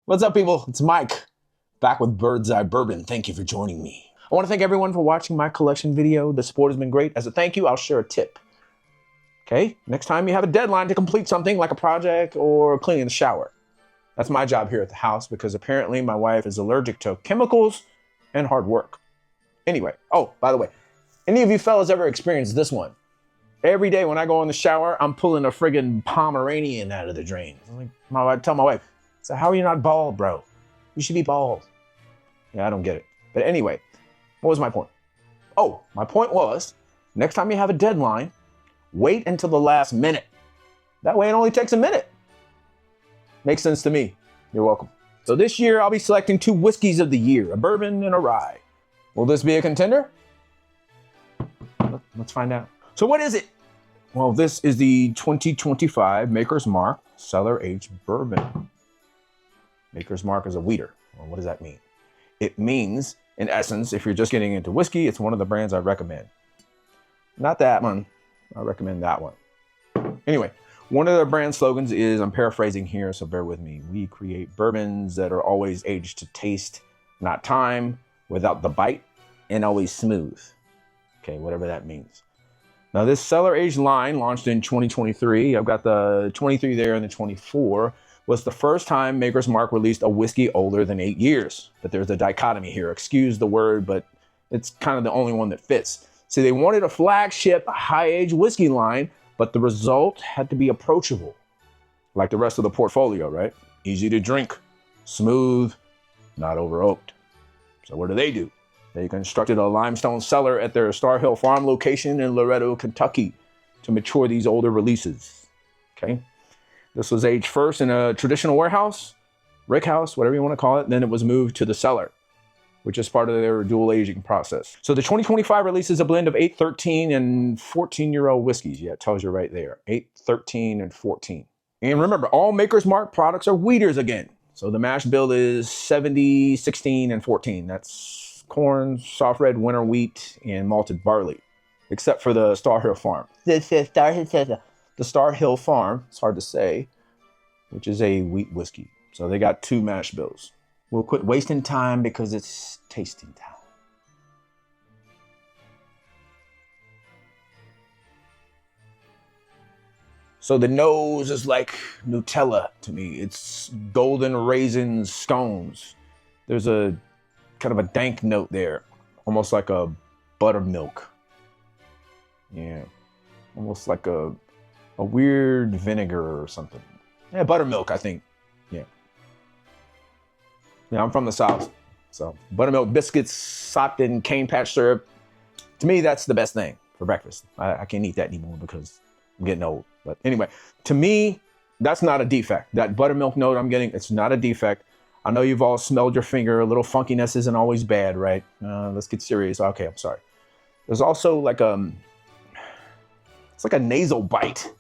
What's up, people? It's Mike, back with Bird's Eye Bourbon. Thank you for joining me. I want to thank everyone for watching my collection video. The support has been great. As a thank you, I'll share a tip. Okay? Next time you have a deadline to complete something like a project or cleaning the shower. That's my job here at the house because apparently my wife is allergic to chemicals and hard work. Anyway, oh, by the way, any of you fellas ever experienced this one? Every day when I go in the shower, I'm pulling a friggin' Pomeranian out of the drain. I tell my wife, so how are you not bald, bro? You should be bald. Yeah, I don't get it. But anyway, what was my point? Oh, my point was, next time you have a deadline, wait until the last minute. That way it only takes a minute. Makes sense to me. You're welcome. So this year I'll be selecting 2 whiskeys of the year, a bourbon and a rye. Will this be a contender? Let's find out. So what is it? Well, this is the 2025 Maker's Mark Cellar Aged Bourbon. Maker's Mark is a wheater. Well, what does that mean? It means, in essence, if you're just getting into whiskey, it's one of the brands I recommend. Not that one. I recommend that one. Anyway, one of the brand slogans is, I'm paraphrasing here, so bear with me. We create bourbons that are always aged to taste, not time, without the bite, and always smooth. Okay, whatever that means. Now, this cellar aged line launched in 2023. I've got the 23 there and the 24. Was the first time Maker's Mark released a whiskey older than 8 years. But there's a dichotomy here. Excuse the word, but it's kind of the only one that fits. See, they wanted a flagship high-aged whiskey line, but the result had to be approachable. Like the rest of the portfolio, right? Easy to drink, smooth, not over-oaked. So what do? They constructed a limestone cellar at their Star Hill Farm location in Loretto, Kentucky to mature these older releases, okay? This was aged first in a traditional warehouse, rick house, whatever you want to call it. Then it was moved to the cellar, which is part of their dual aging process. So the 2025 release is a blend of 8, 13, and 14-year-old whiskeys. Yeah, it tells you right there, 8, 13, and 14. And remember, all Maker's Mark products are wheaters again. So the mash bill is 70, 16, and 14. That's corn, soft red winter wheat, and malted barley, except for the Star Hill Farm. The Star Hill Farm, it's hard to say, which is a wheat whiskey. So they got 2 mash bills. We'll quit wasting time because it's tasting time. So the nose is like Nutella to me. It's golden raisin scones. There's a kind of a dank note there, almost like a buttermilk. Yeah, almost like a weird vinegar or something. Yeah, buttermilk, I think. Yeah, I'm from the South, so buttermilk biscuits sopped in cane patch syrup. To me, that's the best thing for breakfast. I can't eat that anymore because I'm getting old. But anyway, to me, that's not a defect. That buttermilk note I'm getting, it's not a defect. I know you've all smelled your finger. A little funkiness isn't always bad, right? Let's get serious. Okay, I'm sorry. There's also like it's like a nasal bite.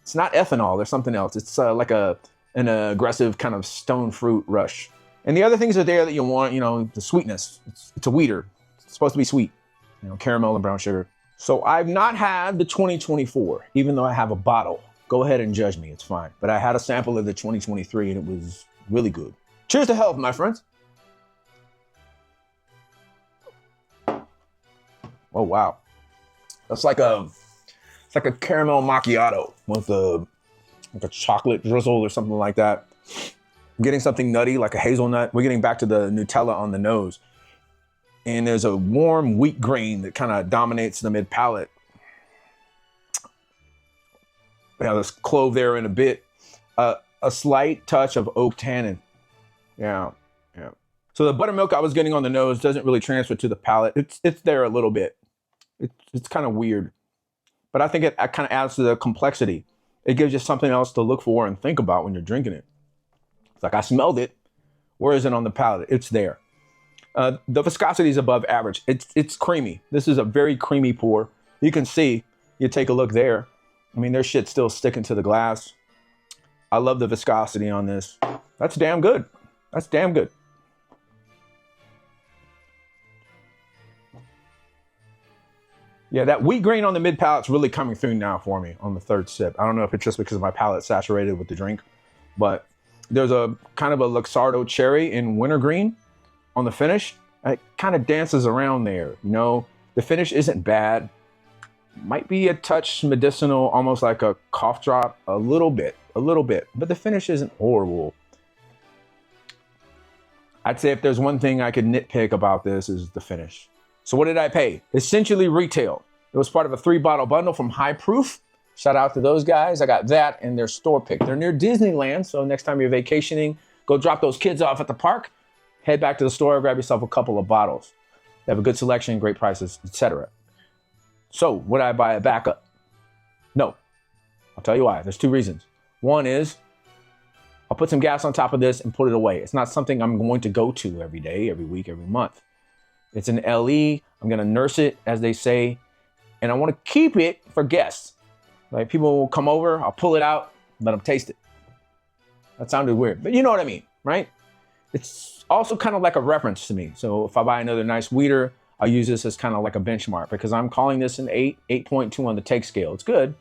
It's not ethanol. There's something else. It's like an aggressive kind of stone fruit rush. And the other things are there that you want, the sweetness. It's a wheater. It's supposed to be sweet. Caramel and brown sugar. So I've not had the 2024, even though I have a bottle. Go ahead and judge me. It's fine. But I had a sample of the 2023 and it was really good. Cheers to health, my friends. Oh, wow. That's like a caramel macchiato with a chocolate drizzle or something like that. I'm getting something nutty, like a hazelnut. We're getting back to the Nutella on the nose. And there's a warm wheat grain that kind of dominates the mid palate. Yeah, there's clove there in a bit. A slight touch of oak tannin. Yeah. So the buttermilk I was getting on the nose doesn't really transfer to the palate. It's there a little bit. It's kind of weird. But I think it kind of adds to the complexity. It gives you something else to look for and think about when you're drinking it. It's like I smelled it. Where is it on the palate? It's there. The viscosity is above average. It's creamy. This is a very creamy pour. You can see, you take a look there. I mean, there's shit still sticking to the glass. I love the viscosity on this. That's damn good. That's damn good. Yeah, that wheat grain on the mid palate's really coming through now for me on the third sip. I don't know if it's just because my palate's saturated with the drink, but There's a kind of a Luxardo cherry in wintergreen on the finish. It kind of dances around there. You know, the finish isn't bad. Might be a touch medicinal, almost like a cough drop, a little bit, but the finish isn't horrible. I'd say if there's one thing I could nitpick about this is the finish. So what did I pay? Essentially retail. It was part of a 3-bottle bundle from High Proof. Shout out to those guys. I got that and their store pick. They're near Disneyland, so next time you're vacationing, go drop those kids off at the park, head back to the store, grab yourself a couple of bottles. They have a good selection, great prices, etc. So would I buy a backup? No. I'll tell you why. There's 2 reasons. One is I'll put some gas on top of this and put it away. It's not something I'm going to go to every day, every week, every month. It's an LE. I'm going to nurse it, as they say, and I want to keep it for guests. Like, people will come over, I'll pull it out, let them taste it. That sounded weird, but you know what I mean, right? It's also kind of like a reference to me. So if I buy another nice weeder, I'll use this as kind of like a benchmark, because I'm calling this an 8.2 on the take scale. It's good.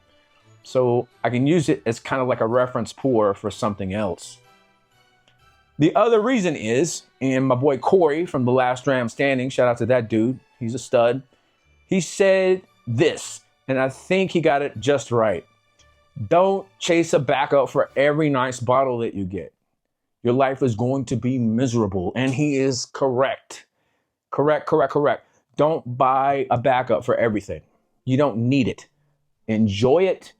So I can use it as kind of like a reference pour for something else. The other reason is, and my boy Corey from The Last Ram Standing, shout out to that dude, he's a stud. He said this, and I think he got it just right. Don't chase a backup for every nice bottle that you get. Your life is going to be miserable, and he is correct. Correct. Don't buy a backup for everything. You don't need it. Enjoy it.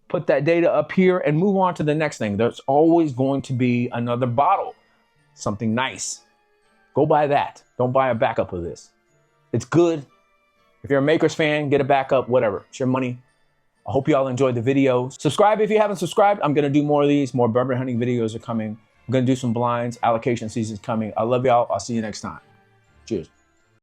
Put that data up here and move on to the next thing. There's always going to be another bottle, something nice. Go buy that. Don't buy a backup of this. It's good. If you're a Makers fan, get a backup, whatever. It's your money. I hope you all enjoyed the video. Subscribe if you haven't subscribed. I'm going to do more of these. More bourbon hunting videos are coming. I'm going to do some blinds. Allocation season's coming. I love y'all. I'll see you next time. Cheers.